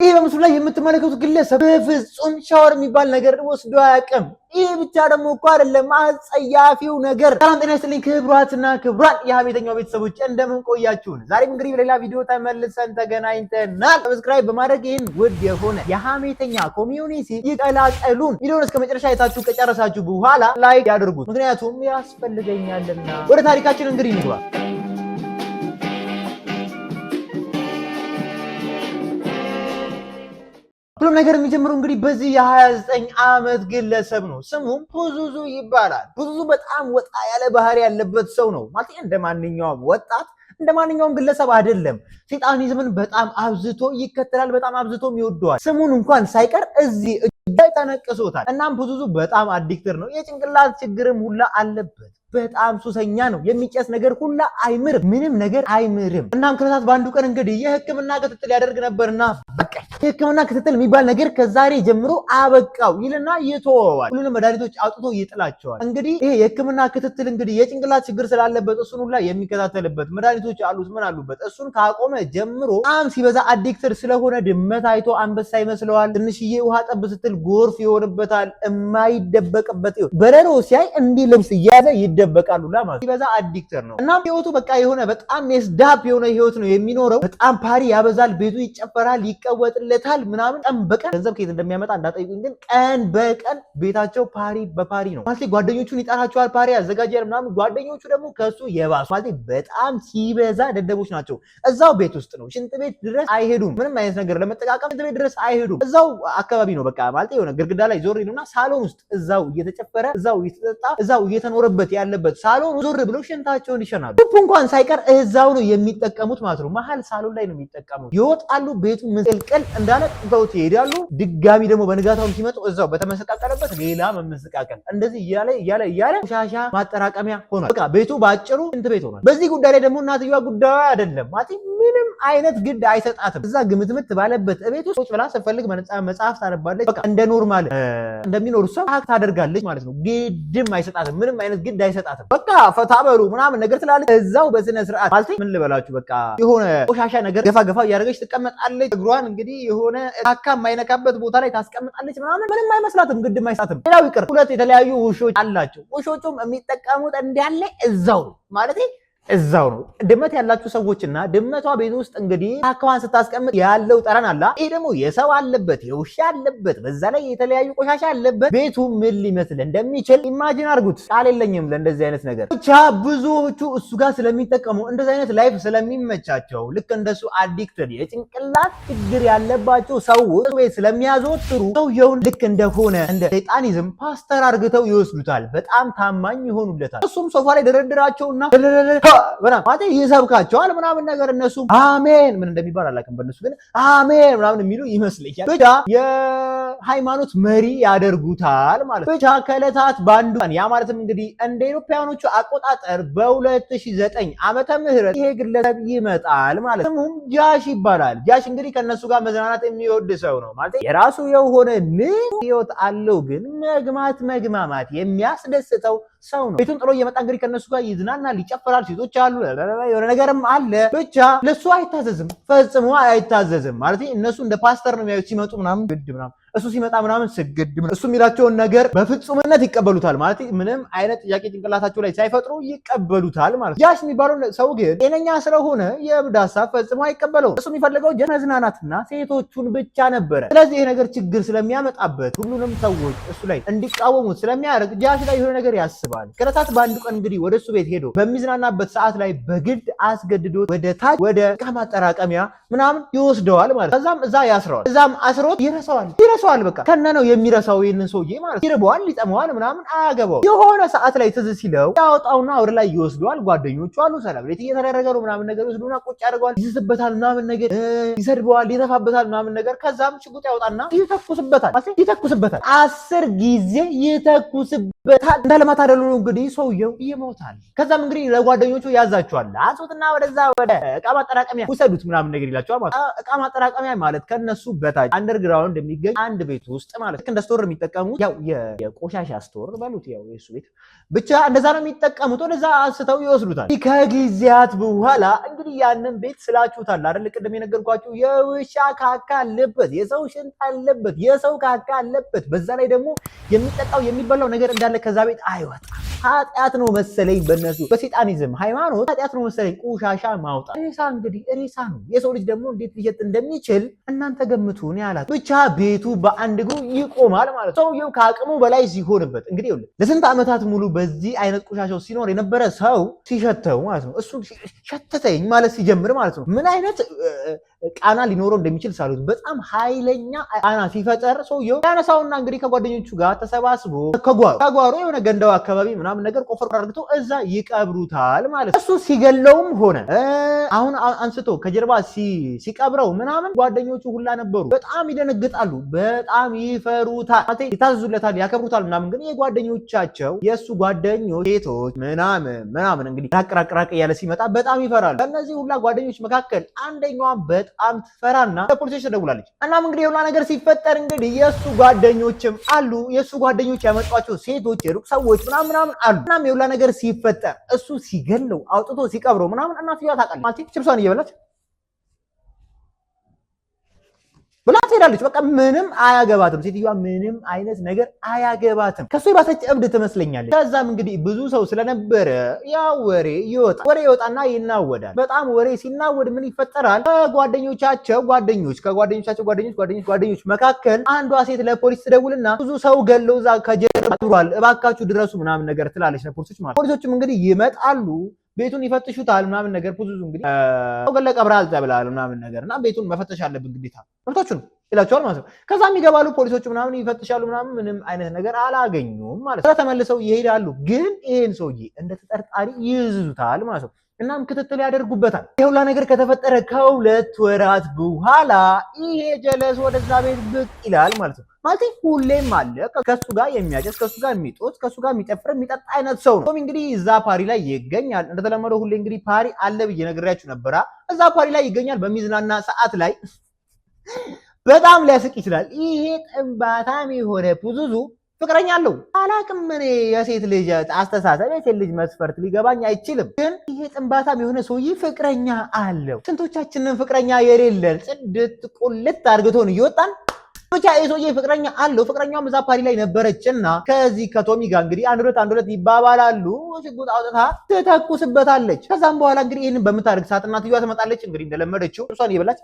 ይሄ በምስሉ ላይ የምትመለከቱት ግለሰብ በፍጹም ሻወር የሚባል ነገር ወስዶ አያውቅም። ይሄ ብቻ ደግሞ እኮ አይደለም አጸያፊው ነገር። ሰላም ጤና ይስጥልኝ ክቡራትና ክቡራን የሀሜተኛው ቤተሰቦች እንደምን ቆያችሁን? ዛሬም እንግዲህ በሌላ ቪዲዮ ተመልሰን ተገናኝተናል። ሰብስክራይብ በማድረግ ይህን ውድ የሆነ የሀሜተኛ ኮሚዩኒቲ ይቀላቀሉን። ቪዲዮውን እስከ መጨረሻ አይታችሁ ከጨረሳችሁ በኋላ ላይክ ያድርጉት፣ ምክንያቱም ያስፈልገኛልና። ወደ ታሪካችን እንግዲህ እንግባ። ሁሉም ነገር የሚጀምረው እንግዲህ በዚህ የ29 ዓመት ግለሰብ ነው። ስሙም ፑዙዙ ይባላል። ፑዙዙ በጣም ወጣ ያለ ባህሪ ያለበት ሰው ነው። ማለት እንደማንኛውም ወጣት እንደማንኛውም ግለሰብ አይደለም። ሴጣኒዝምን በጣም አብዝቶ ይከተላል፣ በጣም አብዝቶም ይወደዋል። ስሙን እንኳን ሳይቀር እዚህ እጅ ተነቅሶታል። እናም ፑዙዙ በጣም አዲክተር ነው። የጭንቅላት ችግርም ሁላ አለበት። በጣም ሱሰኛ ነው። የሚጨስ ነገር ሁላ አይምርም፣ ምንም ነገር አይምርም። እናም ከዕለታት በአንዱ ቀን እንግዲህ የሕክምና ክትትል ያደርግ ነበርና በቃ የሕክምና ክትትል የሚባል ነገር ከዛሬ ጀምሮ አበቃው ይልና ይተወዋል። ሁሉንም መድኃኒቶች አውጥቶ ይጥላቸዋል። እንግዲህ ይሄ የሕክምና ክትትል እንግዲህ የጭንቅላት ችግር ስላለበት እሱን ሁላ የሚከታተልበት መድኃኒቶች አሉት፣ ምን አሉበት። እሱን ካቆመ ጀምሮ በጣም ሲበዛ አዲክተር ስለሆነ ድመት አይቶ አንበሳ ይመስለዋል። ትንሽዬ ውሃ ጠብ ስትል ጎርፍ ይሆንበታል። የማይደበቅበት በረሮ ሲያይ እንዲህ ልብስ እያያዘ ይደበቃሉ ለማለት ሲበዛ አዲክተር ነው። እናም ህይወቱ በቃ የሆነ በጣም ሜስዳፕ የሆነ ህይወት ነው የሚኖረው። በጣም ፓሪ ያበዛል፣ ቤቱ ይጨፈራል፣ ይቀወጥለታል ምናምን። ቀን በቀን ገንዘብ ከየት እንደሚያመጣ እንዳጠይቁኝ፣ ግን ቀን በቀን ቤታቸው ፓሪ በፓሪ ነው ማለት። ጓደኞቹን ይጠራቸዋል፣ ፓሪ ያዘጋጃል ምናምን። ጓደኞቹ ደግሞ ከሱ የባሱ ማለት በጣም ሲበዛ ደደቦች ናቸው። እዛው ቤት ውስጥ ነው፣ ሽንት ቤት ድረስ አይሄዱም። ምንም አይነት ነገር ለመጠቃቀም ሽንት ቤት ድረስ አይሄዱም። እዛው አካባቢ ነው በቃ ማለት የሆነ ግድግዳ ላይ ዞር ይሉና ሳሎን ውስጥ እዛው እየተጨፈረ እዛው እየተጠጣ እዛው እየተኖረበት ያለበት ሳሎን ዞር ብለው ሽንታቸውን ይሸናሉ። ቱፕ እንኳን ሳይቀር እዛው ነው የሚጠቀሙት ማለት ነው። መሀል ሳሎን ላይ ነው የሚጠቀሙት። ይወጣሉ፣ ቤቱ ምስቅልቅል እንዳለ ጥተውት ይሄዳሉ። ድጋሚ ደግሞ በንጋታው ሲመጡ እዛው በተመሰቃቀለበት ሌላ መመሰቃቀል፣ እንደዚህ እያለ ቆሻሻ ማጠራቀሚያ ሆኗል። በቃ ቤቱ ባጭሩ ሽንት ቤት ሆኗል። በዚህ ጉዳይ ላይ ደግሞ እናትየዋ ጉዳዩ አይደለም ማለት ምንም አይነት ግድ አይሰጣትም። እዛ ግምትምት ባለበት ቤት ውስጥ ቁጭ ብላ ስትፈልግ መጽሐፍ ታነባለች። በቃ እንደ ኖርማል እንደሚኖር ሰው ሀክ ታደርጋለች ማለት ነው። ግድም አይሰጣትም፣ ምንም አይነት ግድ አይሰጣትም። በቃ ፈታ በሉ ምናምን ነገር ትላለች። እዛው በስነ ስርዓት ማለት ምን ልበላችሁ፣ በቃ የሆነ ቆሻሻ ነገር ገፋ እያደረገች ትቀመጣለች። እግሯን እንግዲህ የሆነ ታካ የማይነካበት ቦታ ላይ ታስቀምጣለች ምናምን። ምንም አይመስላትም፣ ግድም አይሰጣትም። ሌላው ይቅር ሁለት የተለያዩ ውሾች አላቸው። ውሾቹም የሚጠቀሙት እንዳለ እዛው ማለት እዛው ነው። ድመት ያላችሁ ሰዎችና ድመቷ ቤት ውስጥ እንግዲህ ታካዋን ስታስቀምጥ ያለው ጠረን አለ። ይሄ ደግሞ የሰው አለበት፣ የውሻ አለበት፣ በዛ ላይ የተለያዩ ቆሻሻ አለበት። ቤቱ ምን ሊመስል እንደሚችል ኢማጂን አድርጉት። ቃል የለኝም ለእንደዚህ አይነት ነገር። ብቻ ብዙዎቹ እሱ ጋር ስለሚጠቀሙ እንደዚህ አይነት ላይፍ ስለሚመቻቸው ልክ እንደሱ አዲክትድ የጭንቅላት ችግር ያለባቸው ሰዎች ቤት ስለሚያዘወትሩ ሰውየውን ልክ እንደሆነ እንደ ሰይጣኒዝም ፓስተር አርግተው ይወስዱታል። በጣም ታማኝ ይሆኑለታል። እሱም ሶፋ ላይ ደረድራቸውና ማለት ይሰብካቸዋል ምናምን ነገር። እነሱ አሜን ምን እንደሚባል አላውቅም፣ በእነሱ ግን አሜን ምናምን የሚሉ ይመስለኛል። ብቻ የሃይማኖት መሪ ያደርጉታል ማለት። ብቻ ከዕለታት በአንዱ ያ ማለትም እንግዲህ እንደ ኢትዮጵያኖቹ አቆጣጠር በ2009 ዓመተ ምህረት ይሄ ግለሰብ ይመጣል ማለት። ስሙም ጃሽ ይባላል። ጃሽ እንግዲህ ከነሱ ጋር መዝናናት የሚወድ ሰው ነው ማለት። የራሱ የሆነ ህይወት አለው፣ ግን መግማማት የሚያስደስተው ሰው ነው። ቤቱን ጥሎ እየመጣ እንግዲህ ከነሱ ጋር ይዝናናል፣ ይጨፈራል። ሴቶች አሉ፣ የሆነ ነገርም አለ። ብቻ ለሱ አይታዘዝም፣ ፈጽሞ አይታዘዝም ማለት። እነሱ እንደ ፓስተር ነው የሚያዩት። ሲመጡ ምናምን ግድ ምናምን፣ እሱ ሲመጣ ምናምን ስግድ ምናምን፣ እሱ የሚላቸውን ነገር በፍጹምነት ይቀበሉታል ማለት። ምንም አይነት ጥያቄ ጭንቅላታቸው ላይ ሳይፈጥሩ ይቀበሉታል ማለት። ጃሽ የሚባለው ሰው ግን ጤነኛ ስለሆነ የእብድ ሀሳብ ፈጽሞ አይቀበለውም። እሱ የሚፈልገው መዝናናትና ሴቶቹን ብቻ ነበረ። ስለዚህ ይሄ ነገር ችግር ስለሚያመጣበት ሁሉንም ሰዎች እሱ ላይ እንዲቃወሙት ስለሚያደርግ ጃሽ ላይ የሆነ ነገር ያስባል። ከዕለታት በአንዱ ቀን እንግዲህ ወደ እሱ ቤት ሄዶ በሚዝናናበት ሰዓት ላይ በግድ አስገድዶ ወደ ታች ወደ ዕቃ ማጠራቀሚያ ምናምን ይወስደዋል ማለት። ከዛም እዛ ያስረዋል። እዛም አስሮት ይረሳዋል። በቃ ከነ ነው የሚረሳው ይሄንን ሰውዬ ማለት። ይርበዋል፣ ይጠመዋል ምናምን አያገባው። የሆነ ሰዓት ላይ ትዝ ሲለው ያወጣውና ወደ ላይ ይወስደዋል። ጓደኞቹ አሉ፣ ሰላምሌት እየተደረገ ነው ምናምን ነገር ይወስዱና ቁጭ ያደርገዋል። ይስስበታል ምናምን ነገር፣ ይሰድበዋል፣ ይተፋበታል ምናምን ነገር። ከዛም ሽጉጥ ያወጣና ይተኩስበታል 10 ጊዜ ይተኩስበታል። እንዳለማታደሉ እንግዲህ ሰውየው ይሞታል። ከዛም እንግዲህ ለጓደኞቹ ያዛቸዋል። አንሱትና ወደዛ ወደ እቃ ማጠራቀሚያ ውሰዱት ምናምን ነገር ይላቸዋል ማለት ነው። እቃ ማጠራቀሚያ ማለት ከነሱ በታች አንደርግራውንድ የሚገኝ አንድ ቤት ውስጥ ማለት እንደ ስቶር የሚጠቀሙት ያው የቆሻሻ ስቶር ባሉት ያው የሱ ቤት ብቻ እንደዛ ነው የሚጠቀሙት። ወደዛ አንስተው ይወስዱታል። ከጊዜያት በኋላ እንግዲህ ያንን ቤት ስላችሁታል አይደል? ቅድም የነገርኳችሁ የውሻ ካካ አለበት፣ የሰው ሽንት አለበት፣ የሰው ካካ አለበት። በዛ ላይ ደግሞ የሚጠጣው የሚበላው ነገር እንዳለ ከዛ ቤት አይወጣም። ኃጢአት ነው መሰለኝ በእነሱ በሴጣኒዝም ሃይማኖት ኃጢአት ነው መሰለኝ ቆሻሻ ማውጣት። ሬሳ እንግዲህ ሬሳ ነው። የሰው ልጅ ደግሞ እንዴት ሊሸጥ እንደሚችል እናንተ ገምቱ ነው ያላት። ብቻ ቤቱ በአንድ እግሩ ይቆማል ማለት ነው። ሰውየው ከአቅሙ በላይ ሲሆንበት እንግዲህ ለስንት ዓመታት ሙሉ በዚህ አይነት ቆሻሻው ሲኖር የነበረ ሰው ሲሸተው ማለት ነው። እሱ ሸተተኝ ማለት ሲጀምር ማለት ነው ምን አይነት ቃና ሊኖረው እንደሚችል ሳሉት በጣም ኃይለኛ ቃና ሲፈጠር ሰውየው ያነሳውና እንግዲህ ከጓደኞቹ ጋር ተሰባስቦ ከጓሮ የሆነ ገንዳው አካባቢ ምናምን ነገር ቆፈር አድርገው እዛ ይቀብሩታል ማለት ነው። እሱ ሲገለውም ሆነ አሁን አንስቶ ከጀርባ ሲቀብረው ምናምን ጓደኞቹ ሁላ ነበሩ። በጣም ይደነግጣሉ፣ በጣም ይፈሩታል፣ ይታዘዙለታል፣ ያከብሩታል ምናምን። ግን የጓደኞቻቸው የእሱ ጓደኞች ሴቶች ምናምን እንግዲህ ራቅ እያለ ሲመጣ በጣም ይፈራሉ። ከእነዚህ ሁላ ጓደኞች መካከል አንደኛዋን በጣም ትፈራና ለፖሊሶች ትደውላለች። እናም እንግዲህ የሁላ ነገር ሲፈጠር እንግዲህ የእሱ ጓደኞችም አሉ። የእሱ ጓደኞች ያመጧቸው ሴቶች የሩቅ ሰዎች ምናምን አሉ። እናም የሁላ ነገር ሲፈጠር እሱ ሲገለው አውጥቶ ሲቀብረው ምናምን እናትየዋ ታውቃለች ማለት ችብሷን እየበላች ብላ ትሄዳለች። በቃ ምንም አያገባትም። ሴትዮዋ ምንም አይነት ነገር አያገባትም። ከሱ የባሰች እብድ ትመስለኛለች። ከዛም እንግዲህ ብዙ ሰው ስለነበረ ያ ወሬ ይወጣና ይናወዳል። በጣም ወሬ ሲናወድ ምን ይፈጠራል? ከጓደኞቻቸው ጓደኞች መካከል አንዷ ሴት ለፖሊስ ትደውልና ብዙ ሰው ገለው እዛ ከጀርባ ዱሯል፣ እባካችሁ ድረሱ ምናምን ነገር ትላለች ለፖሊሶች ማለት። ፖሊሶችም እንግዲህ ይመጣሉ፣ ቤቱን ይፈትሹታል ምናምን ነገር። ብዙ እንግዲህ ገለ ቀብራል ተብላል ምናምን ነገር እና ቤቱን መፈተሽ አለብን ግዴታ መብታችሁ ይላቸዋል ማለት ነው። ከዛም ይገባሉ ፖሊሶቹ ምናምን ይፈትሻሉ ምናምን ምንም አይነት ነገር አላገኙም ማለት ነው። ተመልሰው ይሄዳሉ። ግን ይሄን ሰውዬ እንደ ተጠርጣሪ ይይዙታል ማለት ነው። እናም ክትትል ያደርጉበታል። የሁላ ነገር ከተፈጠረ ከ2 ወራት በኋላ ይሄ ጀለስ ወደዛ ቤት ብቅ ይላል ማለት ነው። ማለት ሁሌም አለ ከሱ ጋር የሚያጨስ ከሱ ጋር የሚጦት ከሱ ጋር የሚጨፍር የሚጠጣ አይነት ሰው ነው። እንግዲህ እዛ ፓሪ ላይ ይገኛል። እንደተለመደው ሁሌ እንግዲህ ፓሪ አለ ብዬ ነግሬያችሁ ነበራ። እዛ ፓሪ ላይ ይገኛል። በሚዝናና ሰዓት ላይ በጣም ሊያስቅ ይችላል። ይሄ ጥንባታም የሆነ ፑዙዙ ፍቅረኛ አለው። አላቅም እኔ የሴት ልጅ አስተሳሰብ የሴት ልጅ መስፈርት ሊገባኝ አይችልም። ግን ይሄ ጥንባታም የሆነ ሰውዬ ፍቅረኛ አለው። ስንቶቻችንን ፍቅረኛ የሌለን ጽድት ቁልት አድርገቶን እየወጣን ብቻ የሰውዬ ፍቅረኛ አለው። ፍቅረኛውም እዛ ፓሪ ላይ ነበረችና ከዚህ ከቶሚ ጋር እንግዲህ አንድ ሁለት ይባባላሉ። ሽጉጥ አውጥታ ትተኩስበታለች። ከዛም በኋላ እንግዲህ ይህንን በምታደርግ ሰዓት እናትየዋ ትመጣለች። እንግዲህ እንደለመደችው እሷን እየበላች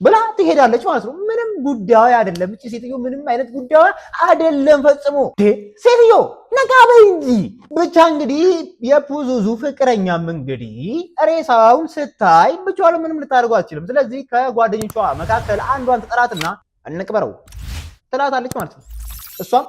ብላ ትሄዳለች ማለት ነው። ምንም ጉዳዩ አይደለም። እቺ ሴትዮ ምንም አይነት ጉዳዩ አይደለም ፈጽሞ። ሴትዮ ነቃ በይ እንጂ። ብቻ እንግዲህ የፑዙዙ ፍቅረኛም እንግዲህ ሬሳውን ስታይ ብቻዋን ምንም ልታደርገው አትችልም። ስለዚህ ከጓደኞቿ መካከል አንዷን ትጠራትና እንቅበረው ትላታለች ማለት ነው። እሷም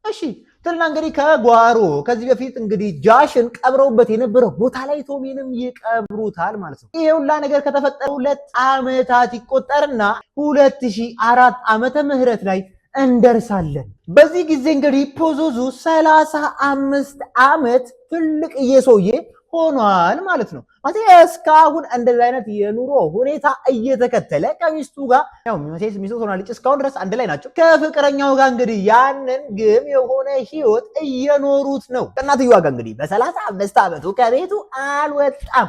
እሺ ትልና እንግዲህ ከጓሮ ከዚህ በፊት እንግዲህ ጃሽን ቀብረውበት የነበረው ቦታ ላይ ቶሚንም ይቀብሩታል ማለት ነው። ይሄ ሁላ ነገር ከተፈጠረ 2 ዓመታት ይቆጠርና 2004 ዓመተ ምህረት ላይ እንደርሳለን። በዚህ ጊዜ እንግዲህ ፑዙዙ 35 ዓመት ትልቅ የሰውዬ ሆኗል ማለት ነው። ማለት እስካሁን እንደዚህ አይነት የኑሮ ሁኔታ እየተከተለ ከሚስቱ ጋር ያው ሚስቱ ሆናለች። እስካሁን ድረስ አንድ ላይ ናቸው። ከፍቅረኛው ጋር እንግዲህ ያንን ግም የሆነ ህይወት እየኖሩት ነው። ከእናትየዋ ጋር እንግዲህ በ35 ዓመቱ ከቤቱ አልወጣም።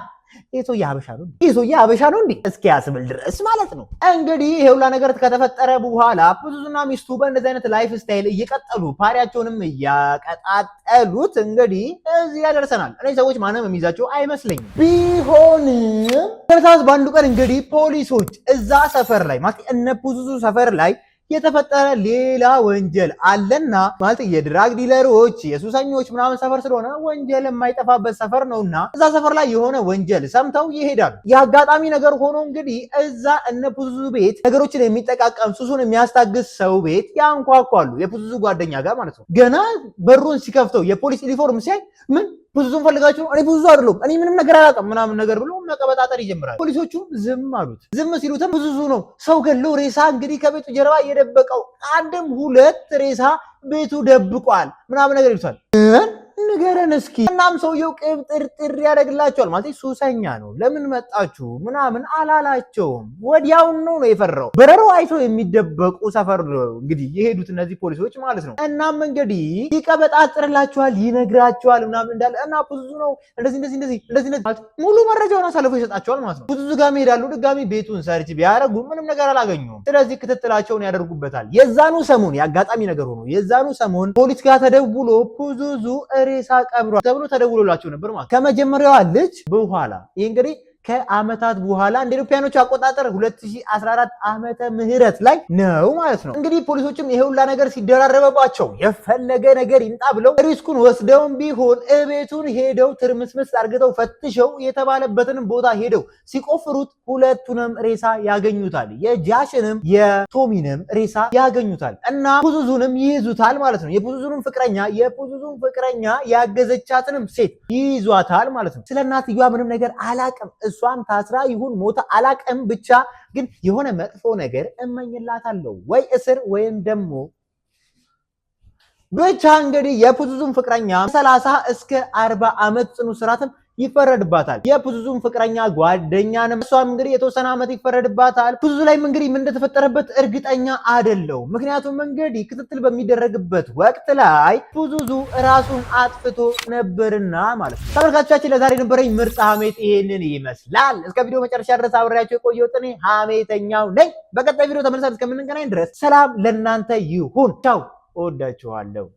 ይህ ሰውዬ ሀበሻ ነው እንዴ እስኪ ያስብል ድረስ ማለት ነው። እንግዲህ ይሄ ሁላ ነገር ከተፈጠረ በኋላ ፑዙዙና ሚስቱ በእንደዚህ አይነት ላይፍ ስታይል እየቀጠሉ ፓሪያቸውንም እያቀጣጠሉት እንግዲህ እዚህ ያደርሰናል። እነዚህ ሰዎች ማንም የሚይዛቸው አይመስለኝም። ቢሆንም ከሰዓት በአንዱ ቀን እንግዲህ ፖሊሶች እዛ ሰፈር ላይ ማለት እነ ፑዙዙ ሰፈር ላይ የተፈጠረ ሌላ ወንጀል አለና ማለት የድራግ ዲለሮች የሱሰኞች ምናምን ሰፈር ስለሆነ ወንጀል የማይጠፋበት ሰፈር ነውና እዛ ሰፈር ላይ የሆነ ወንጀል ሰምተው ይሄዳሉ። የአጋጣሚ ነገር ሆኖ እንግዲህ እዛ እነ ፑዙዙ ቤት ነገሮችን የሚጠቃቀም ሱሱን የሚያስታግስ ሰው ቤት ያንኳኳሉ። የፑዙዙ ጓደኛ ጋር ማለት ነው። ገና በሩን ሲከፍተው የፖሊስ ዩኒፎርም ሲያይ ምን ፖዙዙን ፈልጋችሁ እኔ ፖዙዙ አይደለም እኔ ምንም ነገር አላውቅም ምናምን ነገር ብሎ መቀበጣጠር ይጀምራል። ፖሊሶቹ ዝም አሉት። ዝም ሲሉትም ፖዙዙ ነው ሰው ገለው ሬሳ እንግዲህ ከቤቱ ጀርባ የደበቀው አንድም ሁለት ሬሳ ቤቱ ደብቋል ምናምን ነገር ይሉታል። ንገረን እስኪ። እናም ሰውየው ቅብጥርጥር ያደርግላቸዋል። ማለት ሱሰኛ ነው ለምን መጣችሁ ምናምን አላላቸውም። ወዲያውን ነው የፈራው። በረሮ አይቶ የሚደበቁ ሰፈር እንግዲህ የሄዱት እነዚህ ፖሊሶች ማለት ነው። እናም እንግዲህ ይቀበጣጥርላቸዋል፣ ይነግራቸዋል ምናምን እንዳለ እና ፖዙዙ ነው እንደዚህ ማለት ሙሉ መረጃውን አሳልፎ ይሰጣቸዋል ማለት ነው። ፖዙዙ ጋር ይሄዳሉ። ድጋሚ ቤቱን ሰርች ቢያደርጉ ምንም ነገር አላገኙም። ስለዚህ ክትትላቸውን ያደርጉበታል። የዛኑ ሰሞን ያጋጣሚ ነገር ሆኖ የዛኑ ሰሞን ፖሊስ ጋር ተደውሎ ፖዙዙ ሬሳ ቀብሯል ተብሎ ተደውሎላቸው ነበር ማለት ከመጀመሪያዋ ልጅ በኋላ ይሄ እንግዲህ ከአመታት በኋላ እንደ ኢትዮጵያኖች አቆጣጠር 2014 ዓመተ ምህረት ላይ ነው ማለት ነው። እንግዲህ ፖሊሶችም ይሄ ሁላ ነገር ሲደራረበባቸው የፈለገ ነገር ይምጣ ብለው ሪስኩን ወስደውም ቢሆን እቤቱን ሄደው ትርምስምስ አርግተው ፈትሸው የተባለበትንም ቦታ ሄደው ሲቆፍሩት ሁለቱንም ሬሳ ያገኙታል። የጃሽንም የቶሚንም ሬሳ ያገኙታል እና ፖዙዙንም ይይዙታል ማለት ነው። የፖዙዙን ፍቅረኛ ያገዘቻትንም ሴት ይይዟታል ማለት ነው። ስለ እናትየዋ ምንም ነገር አላቅም እሷም ታስራ ይሁን ሞታ አላቀም ብቻ ግን የሆነ መጥፎ ነገር እመኝላታለሁ ወይ እስር ወይም ደግሞ ብቻ እንግዲህ የፖዙዙን ፍቅረኛ 30 እስከ 40 ዓመት ጽኑ እስራትም ይፈረድባታል። የፖዙዙን ፍቅረኛ ጓደኛንም እሷም እንግዲህ የተወሰነ ዓመት ይፈረድባታል። ፖዙዙ ላይ እንግዲህ ምን እንደተፈጠረበት እርግጠኛ አይደለም። ምክንያቱም እንግዲህ ክትትል በሚደረግበት ወቅት ላይ ፖዙዙ ራሱን አጥፍቶ ነበርና ማለት ነው። ተመልካቾቻችን ለዛሬ ነበረኝ ምርጥ ሀሜት ይሄንን ይመስላል። እስከ ቪዲዮ መጨረሻ ድረስ አብሬያችሁ የቆየሁት እኔ ሀሜተኛው ነኝ። በቀጣይ ቪዲዮ ተመልሰን እስከምንገናኝ ድረስ ሰላም ለእናንተ ይሁን። ቻው፣ እወዳችኋለሁ።